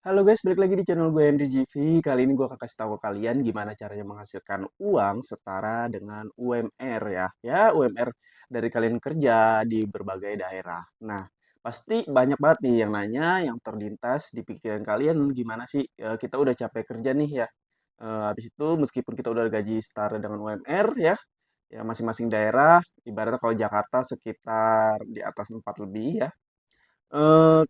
Halo guys, balik lagi di channel gue Henry GV. Kali ini gue akan kasih tahu ke kalian gimana caranya menghasilkan uang setara dengan UMR ya. Ya, UMR dari kalian kerja di berbagai daerah. Nah, pasti banyak banget nih yang nanya, yang terlintas di pikiran kalian gimana sih kita udah capek kerja nih ya. Habis itu meskipun kita udah gaji setara dengan UMR ya, ya masing-masing daerah, ibaratnya kalau Jakarta sekitar di atas 4 lebih ya.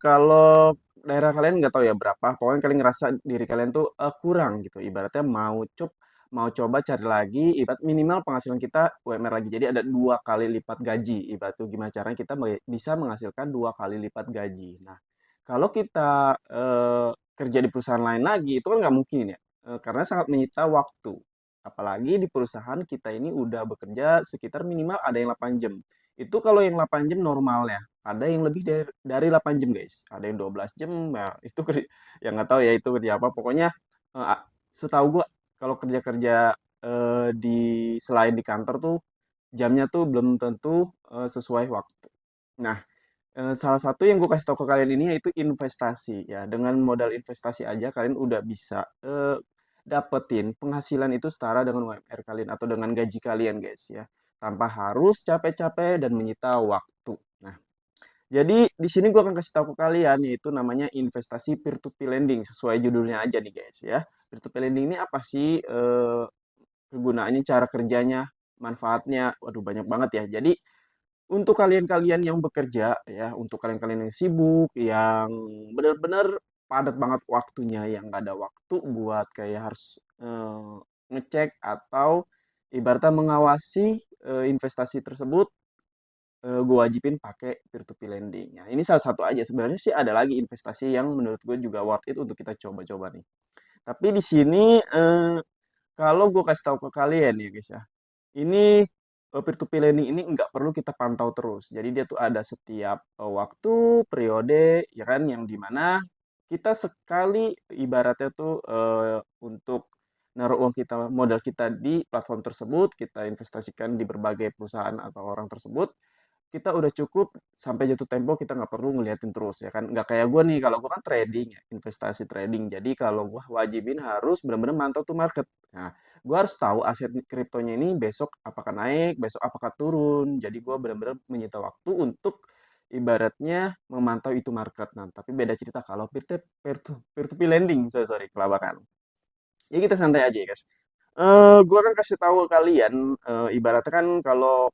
Kalau daerah kalian nggak tahu ya berapa, pokoknya kalian ngerasa diri kalian tuh, kurang gitu, ibaratnya mau coba cari lagi, ibarat minimal penghasilan kita UMR lagi. Jadi ada 2 kali lipat gaji, ibarat tuh gimana caranya kita bisa menghasilkan 2 kali lipat gaji. Nah, kalau kita, kerja di perusahaan lain lagi, itu kan nggak mungkin ya, karena sangat menyita waktu. Apalagi di perusahaan kita ini udah bekerja sekitar minimal ada yang 8 jam. Itu kalau yang 8 jam normalnya. Ada yang lebih dari 8 jam, guys. Ada yang 12 jam, nah itu ya nggak tahu ya itu kerja apa. Pokoknya setahu gua kalau kerja-kerja di selain di kantor tuh jamnya tuh belum tentu sesuai waktu. Nah, salah satu yang gue kasih tahu ke kalian ini yaitu investasi ya. Dengan modal investasi aja kalian udah bisa dapetin penghasilan itu setara dengan UMR kalian atau dengan gaji kalian, guys ya. Tanpa harus capek-capek dan menyita waktu. Nah, jadi di sini gue akan kasih tahu ke kalian yaitu namanya investasi peer to peer lending sesuai judulnya aja nih guys ya. Peer to peer lending ini apa sih kegunaannya, cara kerjanya, manfaatnya? Waduh banyak banget ya. Jadi untuk kalian-kalian yang bekerja ya, untuk kalian-kalian yang sibuk, yang benar-benar padat banget waktunya, yang nggak ada waktu buat kayak harus ngecek atau ibaratnya mengawasi investasi tersebut gue wajibin pakai peer to peer lending. Nah, ini salah satu aja. Sebenarnya sih ada lagi investasi yang menurut gue juga worth it untuk kita coba-coba nih. Tapi di sini kalau gue kasih tahu ke kalian ya guys ya, ini peer to peer lending ini nggak perlu kita pantau terus. Jadi dia tuh ada setiap waktu, periode, ya kan, yang dimana kita sekali ibaratnya tuh untuk naruh uang kita, modal kita di platform tersebut, kita investasikan di berbagai perusahaan atau orang tersebut, kita udah cukup sampai jatuh tempo kita nggak perlu ngeliatin terus ya kan nggak kayak gue nih kalau gue kan trading ya investasi trading jadi kalau gue wajibin harus benar-benar mantau tuh market. Nah, gue harus tahu aset kriptonya ini besok apakah naik besok apakah turun, jadi gue benar-benar menyita waktu untuk ibaratnya memantau itu market. Nah, tapi beda cerita kalau peer to peer lending, sorry kelabakan. Ya kita santai aja ya guys. Gue kan kasih tahu ke kalian, ibaratnya kan kalau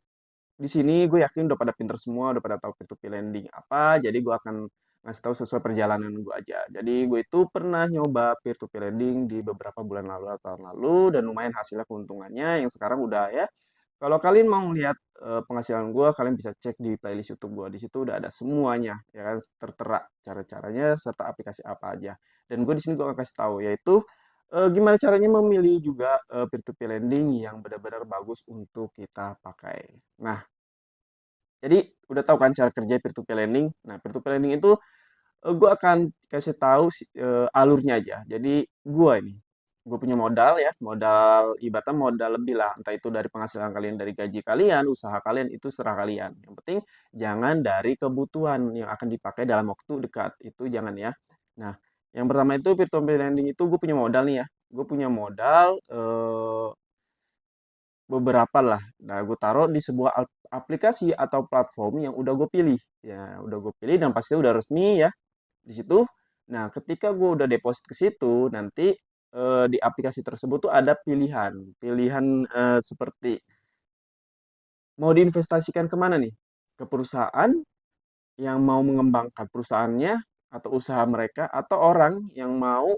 di sini gue yakin udah pada pinter semua, udah pada tahu peer-to-peer lending apa, jadi gue akan ngasih tahu sesuai perjalanan gue aja. Jadi gue itu pernah nyoba peer-to-peer lending di beberapa bulan lalu atau tahun lalu dan lumayan hasilnya keuntungannya yang sekarang udah ya. Kalau kalian mau lihat penghasilan gue, kalian bisa cek di playlist YouTube gue. Di situ udah ada semuanya, ya kan, tertera cara-caranya serta aplikasi apa aja. Dan gue di sini gue akan kasih tahu yaitu gimana caranya memilih juga peer-to-peer lending yang benar-benar bagus untuk kita pakai. Nah, jadi udah tahu kan cara kerja peer to peer lending. Nah, peer to peer lending itu gue akan kasih tahu alurnya aja. Jadi gue punya modal ya, modal ibaratnya modal lebih lah, entah itu dari penghasilan kalian, dari gaji kalian, usaha kalian itu serah kalian. Yang penting jangan dari kebutuhan yang akan dipakai dalam waktu dekat. Itu jangan ya. Nah, yang pertama itu peer to peer lending itu gue punya modal nih ya. Gue punya modal beberapa lah. Nah, gue taruh di sebuah aplikasi atau platform yang udah gue pilih. Ya, udah gue pilih dan pasti udah resmi ya di situ. Nah, ketika gue udah deposit ke situ, nanti di aplikasi tersebut tuh ada pilihan. Pilihan seperti mau diinvestasikan kemana nih? Ke perusahaan yang mau mengembangkan perusahaannya atau usaha mereka atau orang yang mau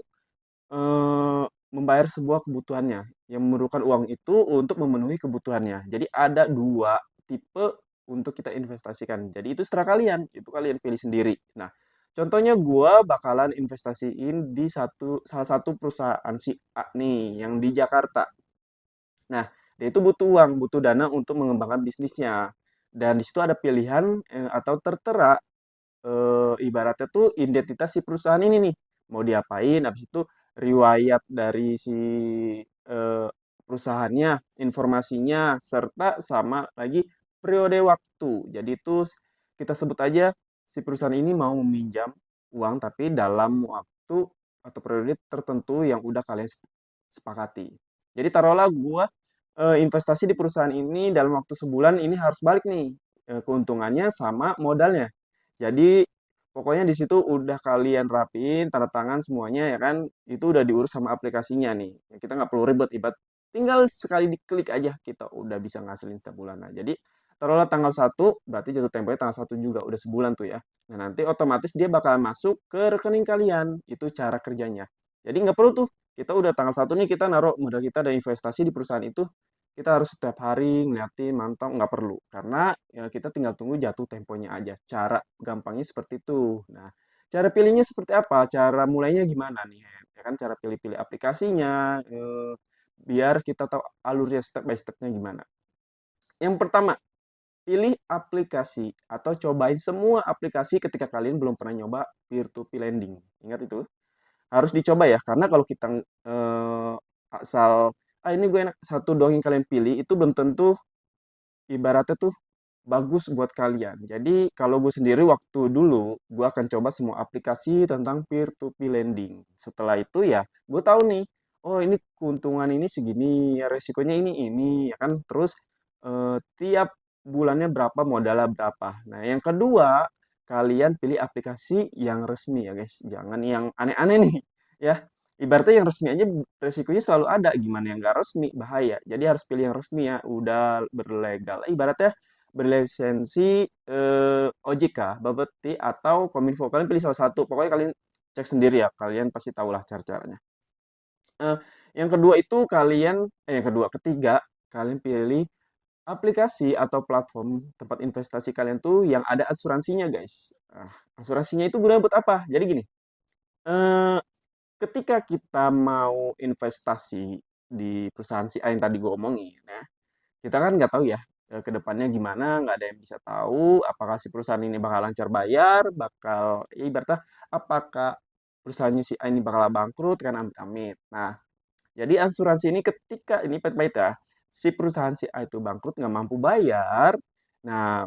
membayar sebuah kebutuhannya, yang memerlukan uang itu untuk memenuhi kebutuhannya. Jadi ada 2 tipe untuk kita investasikan. Jadi itu seterah kalian, itu kalian pilih sendiri. Nah, contohnya gua bakalan investasiin di salah satu perusahaan si A nih, yang di Jakarta. Nah, dia itu butuh uang, butuh dana untuk mengembangkan bisnisnya. Dan di situ ada pilihan, atau tertera ibaratnya tuh identitas si perusahaan ini nih, mau diapain, habis itu riwayat dari si perusahaannya, informasinya, serta sama lagi periode waktu. Jadi itu kita sebut aja si perusahaan ini mau meminjam uang tapi dalam waktu atau periode tertentu yang udah kalian sepakati. Jadi taruhlah gua investasi di perusahaan ini dalam waktu sebulan ini harus balik nih keuntungannya sama modalnya. Jadi pokoknya di situ udah kalian rapiin tanda tangan semuanya ya kan, itu udah diurus sama aplikasinya nih. Ya, kita nggak perlu ribet, tinggal sekali diklik aja kita udah bisa ngasilin setiap bulan. Nah, jadi taruhlah tanggal 1, berarti jatuh temponya tanggal 1 juga, udah sebulan tuh ya. Nah, nanti otomatis dia bakal masuk ke rekening kalian. Itu cara kerjanya. Jadi nggak perlu tuh, kita udah tanggal 1 nih kita naruh modal kita ada investasi di perusahaan itu, kita harus setiap hari ngeliatin, mantau, nggak perlu. Karena ya, kita tinggal tunggu jatuh temponya aja. Cara gampangnya seperti itu. Nah, cara pilihnya seperti apa? Cara mulainya gimana nih? Ya kan cara pilih-pilih aplikasinya, biar kita tahu alurnya step by stepnya gimana. Yang pertama, pilih aplikasi atau cobain semua aplikasi ketika kalian belum pernah nyoba peer-to-peer lending. Ingat itu, harus dicoba ya, karena kalau kita asal, ini gue enak, satu doang yang kalian pilih, itu belum tentu ibaratnya tuh bagus buat kalian. Jadi kalau gue sendiri waktu dulu, gue akan coba semua aplikasi tentang peer-to-peer lending. Setelah itu ya, gue tahu nih, oh ini keuntungan ini segini, ya resikonya ini, ya kan. Terus tiap bulannya berapa, modalnya berapa. Nah, yang kedua, kalian pilih aplikasi yang resmi ya guys, jangan yang aneh-aneh nih, ya. Ibaratnya yang resmi aja resikonya selalu ada, gimana yang nggak resmi, bahaya. Jadi harus pilih yang resmi ya, udah berlegal. Ibaratnya berlisensi OJK, Bapepti, atau Kominfo. Kalian pilih salah satu. Pokoknya kalian cek sendiri ya. Kalian pasti tahulah cara-caranya. Eh, yang kedua itu yang kedua, ketiga, kalian pilih aplikasi atau platform tempat investasi kalian tuh yang ada asuransinya, guys. Asuransinya itu gunanya buat apa? Jadi gini, eh, ketika kita mau investasi di perusahaan si A yang tadi gue omongin, ya, kita kan nggak tahu ya ke depannya gimana, nggak ada yang bisa tahu apakah si perusahaan ini bakal lancar bayar, bakal ya ibaratnya apakah perusahaannya si A ini bakal bangkrut kan, amit-amit. Nah, jadi asuransi ini ketika ini pahit-pahit ya, si perusahaan si A itu bangkrut nggak mampu bayar, nah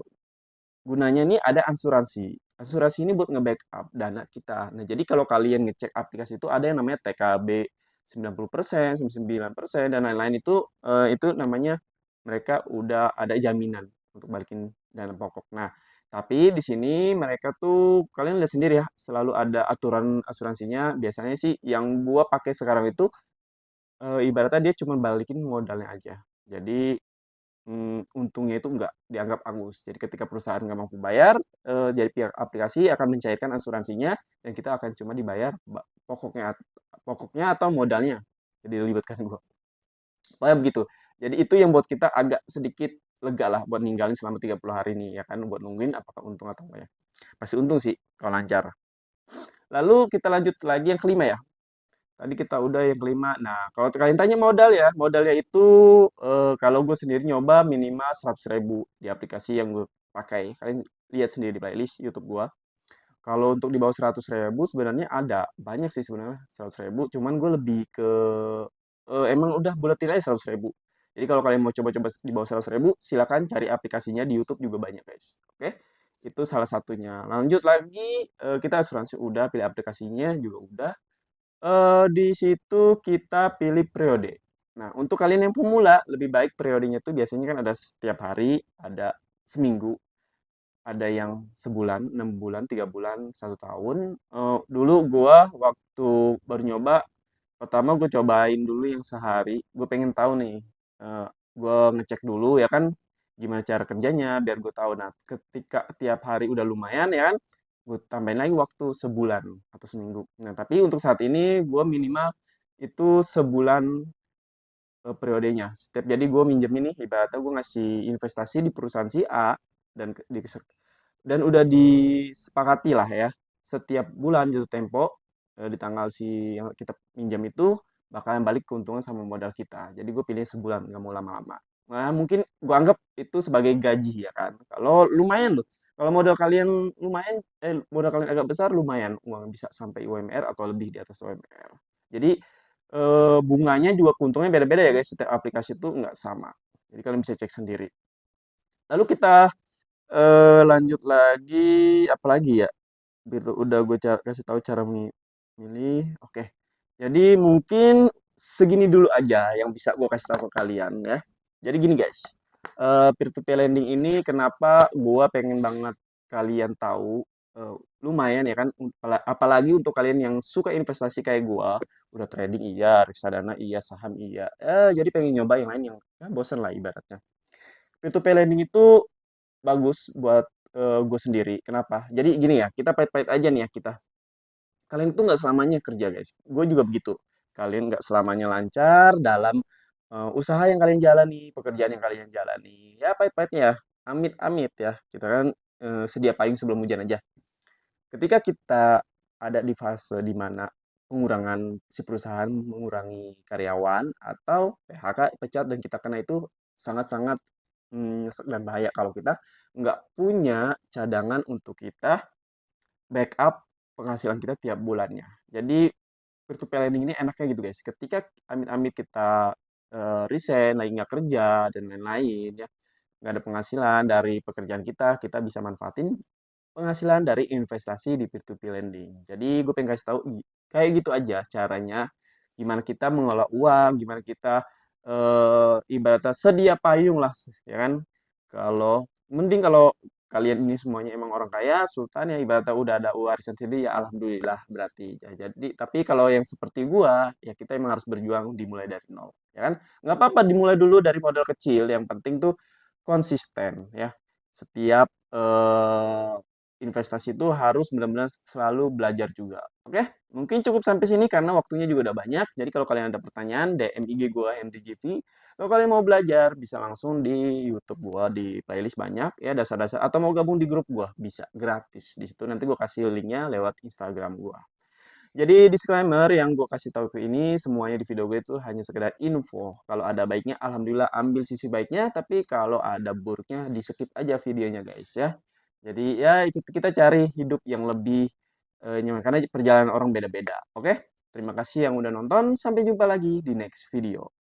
gunanya nih ada asuransi. Asuransi ini buat nge-backup dana kita. Nah, jadi kalau kalian ngecek aplikasi itu ada yang namanya TKB 90%, 99%, dan lain-lain itu namanya mereka udah ada jaminan untuk balikin dana pokok. Nah, tapi di sini mereka tuh kalian lihat sendiri ya, selalu ada aturan asuransinya. Biasanya sih yang gua pakai sekarang itu ibaratnya dia cuma balikin modalnya aja. Jadi untungnya itu nggak dianggap angus. Jadi ketika perusahaan nggak mampu bayar, jadi pihak aplikasi akan mencairkan asuransinya dan kita akan cuma dibayar pokoknya pokoknya atau modalnya. Jadi dilibatkan gua. Pokoknya begitu. Jadi itu yang buat kita agak sedikit lega lah buat ninggalin selama 30 hari ini ya kan, buat nungguin apakah untung atau enggak ya. Pasti untung sih kalau lancar. Lalu kita lanjut lagi yang kelima ya. Tadi kita udah yang kelima. Nah, kalau kalian tanya modal ya, modalnya itu kalau gue sendiri nyoba minimal 100.000 di aplikasi yang gue pakai. Kalian lihat sendiri di playlist YouTube gue. Kalau untuk di bawah 100.000 sebenarnya ada banyak sih sebenarnya 100.000. Cuman gue lebih ke emang udah buletin aja 100.000. Jadi kalau kalian mau coba-coba di bawah 100.000, silakan cari aplikasinya di YouTube juga banyak guys. Oke, itu salah satunya. Lanjut lagi, kita asuransi udah, pilih aplikasinya juga udah. Di situ kita pilih periode. Nah, untuk kalian yang pemula, lebih baik periodenya tuh biasanya kan ada setiap hari, ada seminggu, ada yang sebulan, 6 bulan, 3 bulan, 1 tahun. Dulu gua waktu baru nyoba, pertama gue cobain dulu yang sehari. Gue pengen tahu nih, gue ngecek dulu ya kan, gimana cara kerjanya, biar gue tahu. Nah, ketika tiap hari udah lumayan ya kan, gue tambahin lagi waktu sebulan atau seminggu. Nah, tapi untuk saat ini gue minimal itu sebulan periodenya. Jadi gue minjem ini, ibaratnya gue ngasih investasi di perusahaan si A dan dan udah disepakati lah ya. Setiap bulan jatuh tempo di tanggal si yang kita minjam itu bakalan balik keuntungan sama modal kita. Jadi gue pilih sebulan, nggak mau lama-lama. Nah, mungkin gue anggap itu sebagai gaji ya kan. Kalau lumayan loh. Kalau modal kalian lumayan, modal kalian agak besar lumayan, uang bisa sampai UMR atau lebih di atas UMR. Jadi bunganya juga keuntungannya beda-beda ya guys. Setiap aplikasi itu nggak sama. Jadi kalian bisa cek sendiri. Lalu kita lanjut lagi, apalagi ya? Biar udah gue kasih tahu cara Milih, oke. Jadi mungkin segini dulu aja yang bisa gue kasih tahu ke kalian ya. Jadi gini guys, peer-to-peer lending ini kenapa gue pengen banget kalian tahu, lumayan ya kan, apalagi untuk kalian yang suka investasi kayak gue, udah trading iya, reksadana iya, saham iya, jadi pengen nyoba yang lain yang ya bosen lah ibaratnya. Peer-to-peer lending itu bagus buat gue sendiri. Kenapa? Jadi gini ya, kita pahit-pahit aja nih ya kita. Kalian itu nggak selamanya kerja guys. Gue juga begitu. Kalian nggak selamanya lancar dalam usaha yang kalian jalani, pekerjaan yang kalian jalani. Ya pahit-pahitnya ya, amit-amit ya. Kita kan sedia payung sebelum hujan aja. Ketika kita ada di fase di mana pengurangan si perusahaan mengurangi karyawan atau PHK pecat dan kita kena itu sangat-sangat dan bahaya kalau kita nggak punya cadangan untuk kita backup penghasilan kita tiap bulannya. Jadi peer to peer lending ini enaknya gitu guys. Ketika amit-amit kita resign, lagi nggak kerja dan lain-lain ya, nggak ada penghasilan dari pekerjaan kita, kita bisa manfaatin penghasilan dari investasi di peer to peer lending. Jadi gue pengen kasih tahu kayak gitu aja caranya gimana kita mengelola uang, gimana kita ibaratnya sedia payung lah ya kan. Kalau mending kalau kalian ini semuanya emang orang kaya, sultan ya ibaratnya udah ada warisan sendiri ya alhamdulillah berarti. Ya, jadi tapi kalau yang seperti gua ya kita emang harus berjuang dimulai dari nol, ya kan? Nggak apa-apa dimulai dulu dari modal kecil, yang penting tuh konsisten ya. Setiap investasi itu harus benar-benar selalu belajar juga. Oke, mungkin cukup sampai sini karena waktunya juga udah banyak. Jadi kalau kalian ada pertanyaan, DM IG gua MDGV. Kalau kalian mau belajar, bisa langsung di YouTube gua, di playlist banyak ya dasar-dasar, atau mau gabung di grup gua, bisa gratis. Di situ nanti gua kasih linknya lewat Instagram gua. Jadi disclaimer yang gue kasih tahu ke ini semuanya di video gue itu hanya sekedar info. Kalau ada baiknya, alhamdulillah ambil sisi baiknya. Tapi kalau ada buruknya, di skip aja videonya guys ya. Jadi ya kita cari hidup yang lebih nyaman karena perjalanan orang beda-beda. Oke? Terima kasih yang udah nonton. Sampai jumpa lagi di next video.